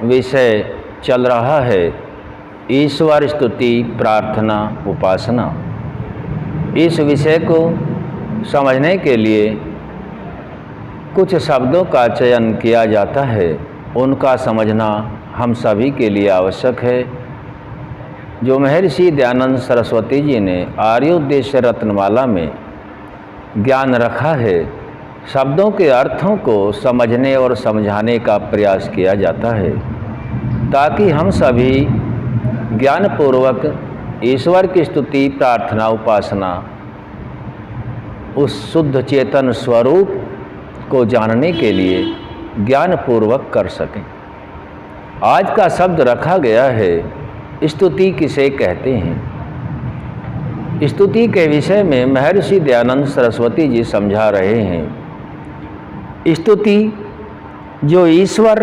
विषय चल रहा है ईश्वर स्तुति प्रार्थना उपासना। इस विषय को समझने के लिए कुछ शब्दों का चयन किया जाता है, उनका समझना हम सभी के लिए आवश्यक है। जो महर्षि दयानंद सरस्वती जी ने आर्योद्देश्य रत्नमाला में ज्ञान रखा है, शब्दों के अर्थों को समझने और समझाने का प्रयास किया जाता है ताकि हम सभी ज्ञानपूर्वक ईश्वर की स्तुति प्रार्थना उपासना उस शुद्ध चेतन स्वरूप को जानने के लिए ज्ञानपूर्वक कर सकें। आज का शब्द रखा गया है स्तुति किसे कहते हैं। स्तुति के विषय में महर्षि दयानंद सरस्वती जी समझा रहे हैं। स्तुति जो ईश्वर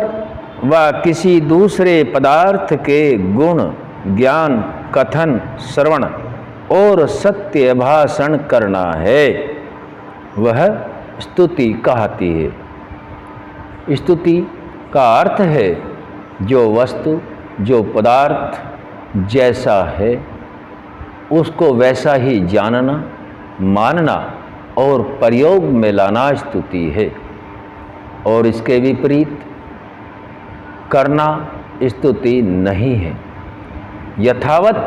व किसी दूसरे पदार्थ के गुण ज्ञान कथन श्रवण और सत्य भाषण करना है, वह स्तुति कहती है। स्तुति का अर्थ है जो वस्तु जो पदार्थ जैसा है उसको वैसा ही जानना मानना और प्रयोग में लाना स्तुति है, और इसके विपरीत करना स्तुति नहीं है। यथावत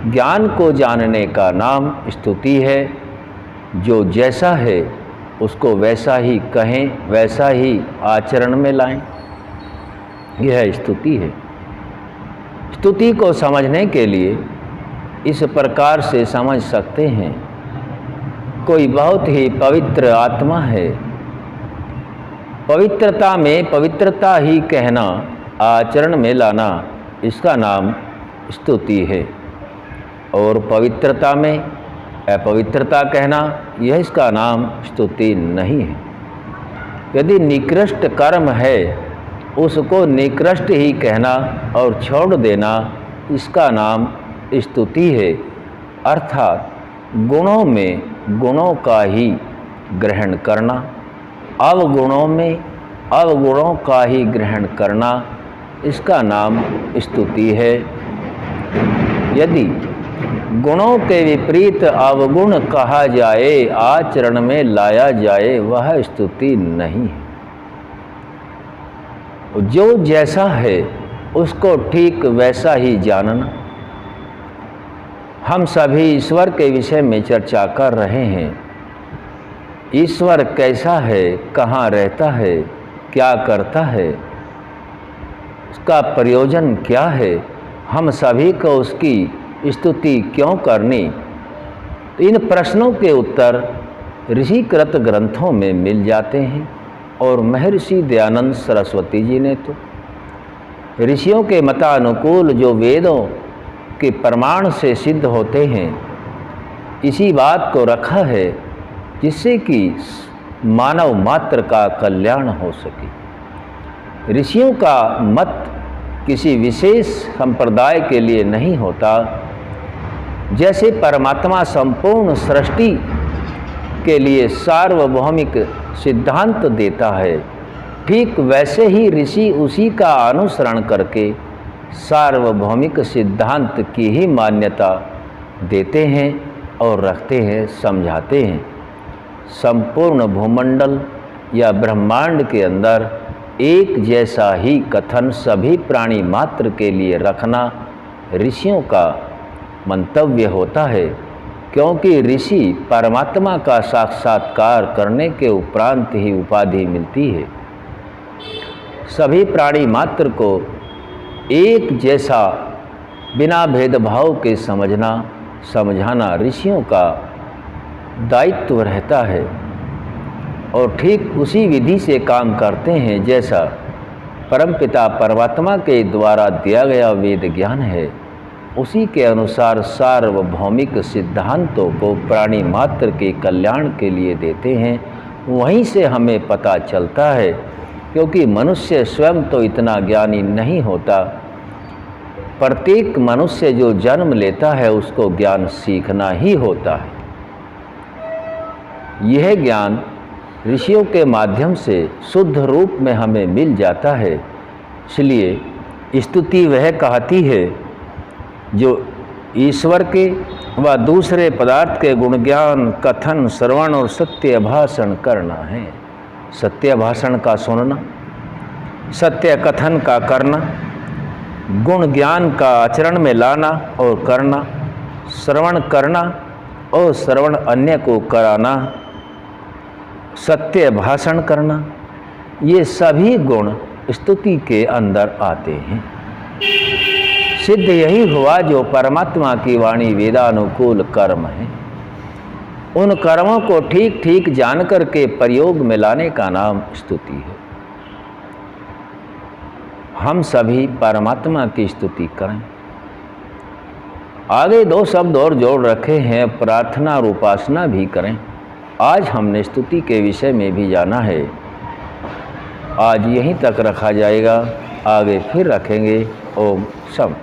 ज्ञान को जानने का नाम स्तुति है। जो जैसा है उसको वैसा ही कहें, वैसा ही आचरण में लाएं, यह स्तुति है। स्तुति को समझने के लिए इस प्रकार से समझ सकते हैं। कोई बहुत ही पवित्र आत्मा है, पवित्रता में पवित्रता ही कहना आचरण में लाना, इसका नाम स्तुति है। और पवित्रता में अपवित्रता कहना, यह इसका नाम स्तुति नहीं है। यदि निकृष्ट कर्म है उसको निकृष्ट ही कहना और छोड़ देना, इसका नाम स्तुति है। अर्थात गुणों में गुणों का ही ग्रहण करना, अवगुणों में अवगुणों का ही ग्रहण करना, इसका नाम स्तुति है। यदि गुणों के विपरीत अवगुण कहा जाए, आचरण में लाया जाए, वह स्तुति नहीं है। जो जैसा है उसको ठीक वैसा ही जानना। हम सभी ईश्वर के विषय में चर्चा कर रहे हैं। ईश्वर कैसा है, कहाँ रहता है, क्या करता है, उसका प्रयोजन क्या है, हम सभी को उसकी स्तुति क्यों करनी। तो इन प्रश्नों के उत्तर ऋषिकृत ग्रंथों में मिल जाते हैं, और महर्षि दयानंद सरस्वती जी ने तो ऋषियों के मतानुकूल जो वेदों के प्रमाण से सिद्ध होते हैं, इसी बात को रखा है जिससे कि मानव मात्र का कल्याण हो सके। ऋषियों का मत किसी विशेष संप्रदाय के लिए नहीं होता। जैसे परमात्मा संपूर्ण सृष्टि के लिए सार्वभौमिक सिद्धांत देता है, ठीक वैसे ही ऋषि उसी का अनुसरण करके सार्वभौमिक सिद्धांत की ही मान्यता देते हैं और रखते हैं, समझाते हैं। संपूर्ण भूमंडल या ब्रह्मांड के अंदर एक जैसा ही कथन सभी प्राणी मात्र के लिए रखना ऋषियों का मंतव्य होता है, क्योंकि ऋषि परमात्मा का साक्षात्कार करने के उपरांत ही उपाधि मिलती है। सभी प्राणी मात्र को एक जैसा बिना भेदभाव के समझना समझाना ऋषियों का दायित्व रहता है, और ठीक उसी विधि से काम करते हैं जैसा परमपिता परमात्मा के द्वारा दिया गया वेद ज्ञान है। उसी के अनुसार सार्वभौमिक सिद्धांतों को प्राणी मात्र के कल्याण के लिए देते हैं। वहीं से हमें पता चलता है, क्योंकि मनुष्य स्वयं तो इतना ज्ञानी नहीं होता। प्रत्येक मनुष्य जो जन्म लेता है उसको ज्ञान सीखना ही होता है। यह ज्ञान ऋषियों के माध्यम से शुद्ध रूप में हमें मिल जाता है। इसलिए स्तुति वह कहती है जो ईश्वर के व दूसरे पदार्थ के गुण ज्ञान कथन श्रवण और सत्य भाषण करना है। सत्य भाषण का सुनना, सत्य कथन का करना, गुण ज्ञान का आचरण में लाना और करना, श्रवण करना और श्रवण अन्य को कराना, सत्य भाषण करना, ये सभी गुण स्तुति के अंदर आते हैं। सिद्ध यही हुआ जो परमात्मा की वाणी वेदानुकूल कर्म है। उन कर्मों को ठीक ठीक जान करके प्रयोग में लाने का नाम स्तुति है। हम सभी परमात्मा की स्तुति करें। आगे 2 शब्द और जोड़ रखे हैं, प्रार्थना और उपासना भी करें। आज हमने स्तुति के विषय में भी जाना है। आज यहीं तक रखा जाएगा, आगे फिर रखेंगे। ओम शम।